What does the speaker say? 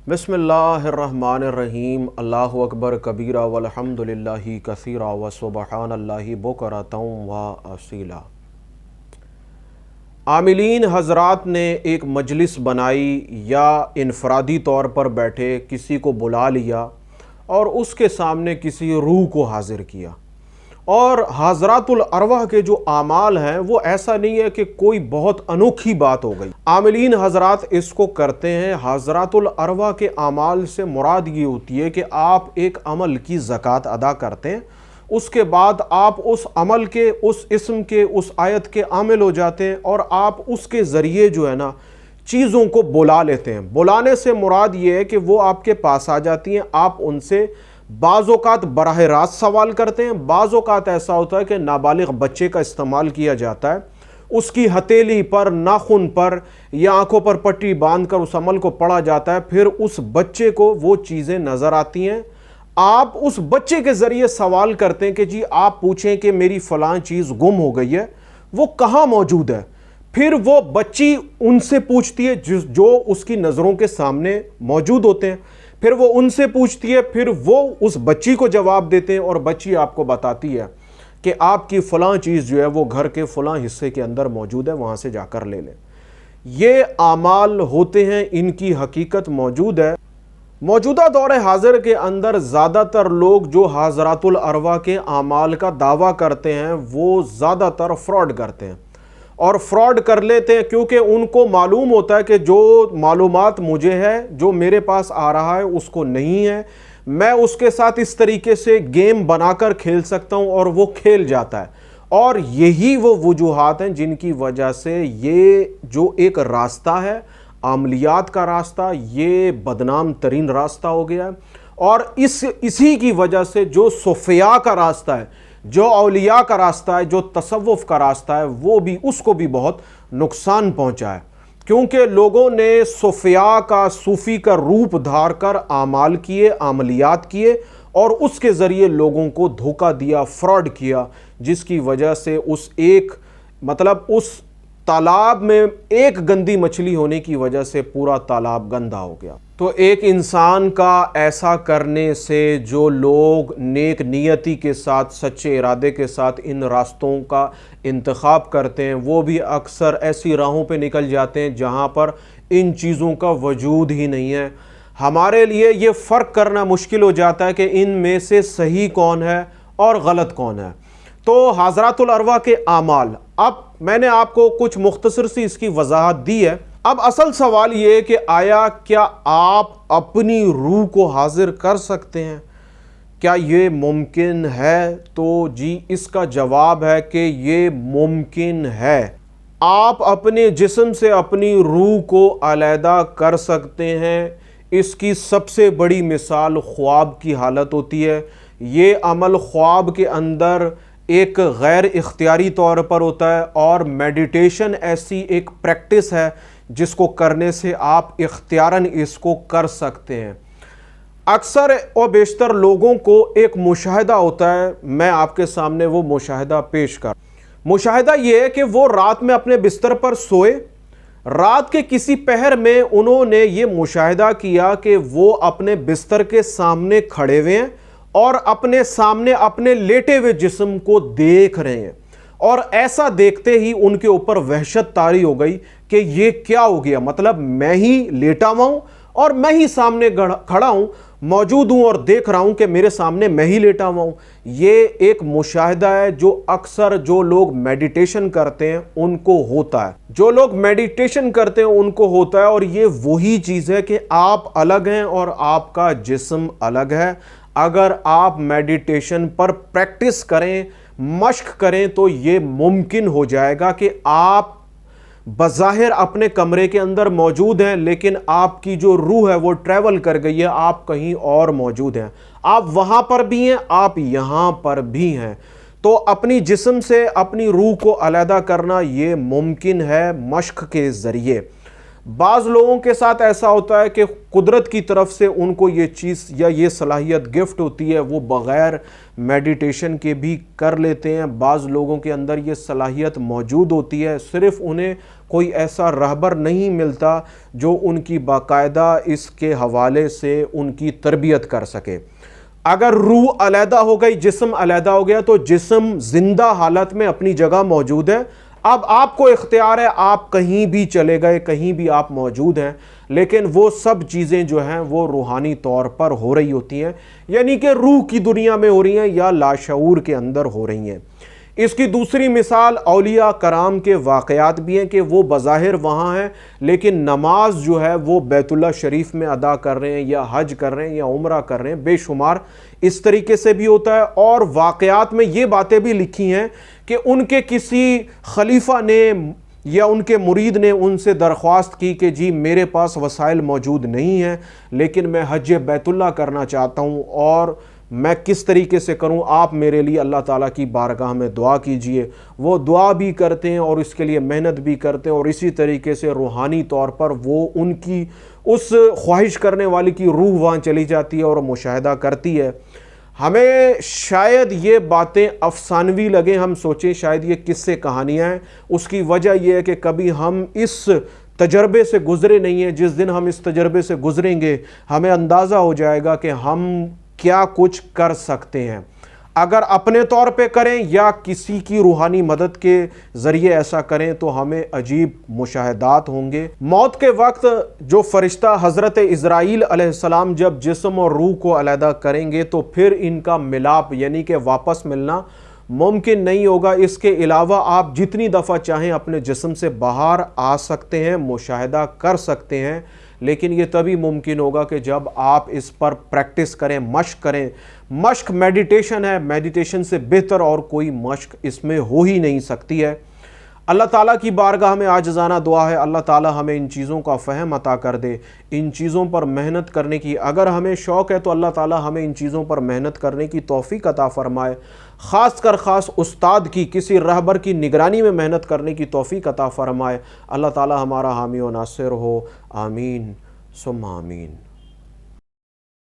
बिस्मिल्लाहिर्रहमानिर्रहीम। अल्लाहु अकबर कबीरा वल्हम्दुलिल्लाहि कसीरा व सुबहानल्लाहि बुकरतम व असीला। आमिलीन हज़रात ने एक मजलिस बनाई या इनफरादी तौर पर बैठे, किसी को बुला लिया और उसके सामने किसी रूह को हाजिर किया। और हज़रातुल अरवाह के जो आमाल हैं वो ऐसा नहीं है कि कोई बहुत अनोखी बात हो गई। आमिलीन हज़रात इसको करते हैं। हज़रातुल अरवाह के आमाल से मुराद ये होती है कि आप एक अमल की ज़कात अदा करते हैं, उसके बाद आप उस अमल के, उस इस्म के, उस आयत के आमिल हो जाते हैं और आप उसके ज़रिए जो है ना चीज़ों को बुला लेते हैं। बुलाने से मुराद ये है कि वो आपके पास आ जाती हैं, आप उनसे बाज़ औक़ात बराह रास्त सवाल करते हैं। बाज़ औक़ात ऐसा होता है कि नाबालिग बच्चे का इस्तेमाल किया जाता है, उसकी हथेली पर, नाखून पर या आंखों पर पट्टी बांध कर उस अमल को पढ़ा जाता है, फिर उस बच्चे को वो चीज़ें नज़र आती हैं। आप उस बच्चे के ज़रिए सवाल करते हैं कि जी आप पूछें कि मेरी फ़लाँ चीज़ गुम हो गई है, वो कहाँ मौजूद है। फिर वो बच्ची उनसे पूछती है जो उसकी नज़रों के सामने मौजूद होते हैं, फिर वो उनसे पूछती है, फिर वो उस बच्ची को जवाब देते हैं और बच्ची आपको बताती है कि आपकी फ़लाँ चीज़ जो है वो घर के फ़लाँ हिस्से के अंदर मौजूद है, वहाँ से जाकर ले लें। ये आमाल होते हैं, इनकी हकीकत मौजूद है। मौजूदा दौर हाज़िर के अंदर ज़्यादातर लोग जो हज़रातुल अरवाह के आमाल का दावा करते हैं वो ज़्यादातर फ्रॉड करते हैं और फ्रॉड कर लेते हैं, क्योंकि उनको मालूम होता है कि जो मालूमात मुझे है, जो मेरे पास आ रहा है उसको नहीं है, मैं उसके साथ इस तरीके से गेम बनाकर खेल सकता हूं और वो खेल जाता है। और यही वो वजूहात हैं जिनकी वजह से ये जो एक रास्ता है, अमलियात का रास्ता, ये बदनाम तरीन रास्ता हो गया है। और इसी की वजह से जो सुफिया का रास्ता है, जो औलिया का रास्ता है, जो तसव्वुफ का रास्ता है, वो भी, उसको भी बहुत नुकसान पहुंचा है, क्योंकि लोगों ने सुफिया का, सूफ़ी का रूप धार कर आमाल किए, अमलियात किए और उसके ज़रिए लोगों को धोखा दिया, फ्रॉड किया, जिसकी वजह से उस तालाब में एक गंदी मछली होने की वजह से पूरा तालाब गंदा हो गया। तो एक इंसान का ऐसा करने से जो लोग नेक नियति के साथ, सच्चे इरादे के साथ इन रास्तों का इंतखाब करते हैं, वो भी अक्सर ऐसी राहों पे निकल जाते हैं जहाँ पर इन चीज़ों का वजूद ही नहीं है। हमारे लिए ये फ़र्क करना मुश्किल हो जाता है कि इन में से सही कौन है और गलत कौन है। तो हज़रातुल अरवाह के आमाल, अब मैंने आपको कुछ मुख्तसर सी इसकी वजाहत दी है। अब असल सवाल ये है कि आया क्या आप अपनी रूह को हाजिर कर सकते हैं? क्या ये मुमकिन है? तो जी इसका जवाब है कि ये मुमकिन है। आप अपने जिस्म से अपनी रूह को अलहदा कर सकते हैं। इसकी सबसे बड़ी मिसाल ख्वाब की हालत होती है। ये अमल ख्वाब के अंदर एक गैर इख्तियारी तौर पर होता है और मेडिटेशन ऐसी एक प्रैक्टिस है जिसको करने से आप इख्तियारन इसको कर सकते हैं। अक्सर और बेशतर लोगों को एक मुशाहिदा होता है, मैं आपके सामने वो मुशाहिदा पेश कर। मुशाहिदा ये है कि वो रात में अपने बिस्तर पर सोए, रात के किसी पहर में उन्होंने ये मुशाहिदा किया कि वो अपने बिस्तर के सामने खड़े हुए हैं और अपने सामने अपने लेटे हुए जिस्म को देख रहे हैं। और ऐसा देखते ही उनके ऊपर वहशत तारी हो गई कि ये क्या हो गया, मतलब मैं ही लेटा हुआ हूं और मैं ही सामने खड़ा हूं, मौजूद हूं और देख रहा हूं कि मेरे सामने मैं ही लेटा हुआ हूं। ये एक मुशाहिदा है जो अक्सर जो लोग मेडिटेशन करते हैं उनको होता है, जो लोग मेडिटेशन करते हैं उनको होता है। और ये वही चीज़ है कि आप अलग हैं और आपका जिस्म अलग है। अगर आप मेडिटेशन पर प्रैक्टिस करें, मश्क करें, तो ये मुमकिन हो जाएगा कि आप बज़ाहिर अपने कमरे के अंदर मौजूद हैं, लेकिन आपकी जो रूह है वो ट्रैवल कर गई है, आप कहीं और मौजूद हैं। आप वहाँ पर भी हैं, आप यहाँ पर भी हैं। तो अपनी जिस्म से अपनी रूह को अलहदा करना ये मुमकिन है मश्क के ज़रिए। بعض لوگوں کے ساتھ ایسا ہوتا ہے کہ قدرت کی طرف سے ان کو یہ چیز یا یہ صلاحیت گفٹ ہوتی ہے، وہ بغیر میڈیٹیشن کے بھی کر لیتے ہیں۔ بعض لوگوں کے اندر یہ صلاحیت موجود ہوتی ہے، صرف انہیں کوئی ایسا رہبر نہیں ملتا جو ان کی باقاعدہ اس کے حوالے سے ان کی تربیت کر سکے۔ اگر روح علیحدہ ہو گئی، جسم علیحدہ ہو گیا، تو جسم زندہ حالت میں اپنی جگہ موجود ہے۔ اب آپ کو اختیار ہے، آپ کہیں بھی چلے گئے، کہیں بھی آپ موجود ہیں، لیکن وہ سب چیزیں جو ہیں وہ روحانی طور پر ہو رہی ہوتی ہیں، یعنی کہ روح کی دنیا میں ہو رہی ہیں یا لاشعور کے اندر ہو رہی ہیں۔ اس کی دوسری مثال اولیاء کرام کے واقعات بھی ہیں کہ وہ بظاہر وہاں ہیں، لیکن نماز جو ہے وہ بیت اللہ شریف میں ادا کر رہے ہیں، یا حج کر رہے ہیں، یا عمرہ کر رہے ہیں، بے شمار اس طریقے سے بھی ہوتا ہے۔ اور واقعات میں یہ باتیں بھی لکھی ہیں کہ ان کے کسی خلیفہ نے یا ان کے مرید نے ان سے درخواست کی کہ جی میرے پاس وسائل موجود نہیں ہیں، لیکن میں حج بیت اللہ کرنا چاہتا ہوں، اور میں کس طریقے سے کروں، آپ میرے لیے اللہ تعالیٰ کی بارگاہ میں دعا کیجئے۔ وہ دعا بھی کرتے ہیں اور اس کے لیے محنت بھی کرتے ہیں، اور اسی طریقے سے روحانی طور پر وہ ان کی اس خواہش کرنے والی کی روح وہاں چلی جاتی ہے اور مشاہدہ کرتی ہے۔ ہمیں شاید یہ باتیں افسانوی لگیں، ہم سوچیں شاید یہ قصے کہانیاں ہیں، اس کی وجہ یہ ہے کہ کبھی ہم اس تجربے سے گزرے نہیں ہیں۔ جس دن ہم اس تجربے سے گزریں گے ہمیں اندازہ ہو جائے گا کہ ہم کیا کچھ کر سکتے ہیں، اگر اپنے طور پہ کریں یا کسی کی روحانی مدد کے ذریعے ایسا کریں تو ہمیں عجیب مشاہدات ہوں گے۔ موت کے وقت جو فرشتہ حضرت اسرائیل علیہ السلام جب جسم اور روح کو علیحدہ کریں گے تو پھر ان کا ملاپ یعنی کہ واپس ملنا ممکن نہیں ہوگا۔ اس کے علاوہ آپ جتنی دفعہ چاہیں اپنے جسم سے باہر آ سکتے ہیں، مشاہدہ کر سکتے ہیں، لیکن یہ تبھی ممکن ہوگا کہ جب آپ اس پر پریکٹس کریں، مشق کریں۔ مشق میڈیٹیشن ہے، میڈیٹیشن سے بہتر اور کوئی مشق اس میں ہو ہی نہیں سکتی ہے۔ اللہ تعالیٰ کی بارگاہ میں عاجزانہ دعا ہے، اللہ تعالیٰ ہمیں ان چیزوں کا فہم عطا کر دے، ان چیزوں پر محنت کرنے کی اگر ہمیں شوق ہے تو اللہ تعالیٰ ہمیں ان چیزوں پر محنت کرنے کی توفیق عطا فرمائے، خاص استاد کی کسی رہبر کی نگرانی میں محنت کرنے کی توفیق عطا فرمائے۔ اللہ تعالیٰ ہمارا حامی و ناصر ہو، آمین ثم آمین۔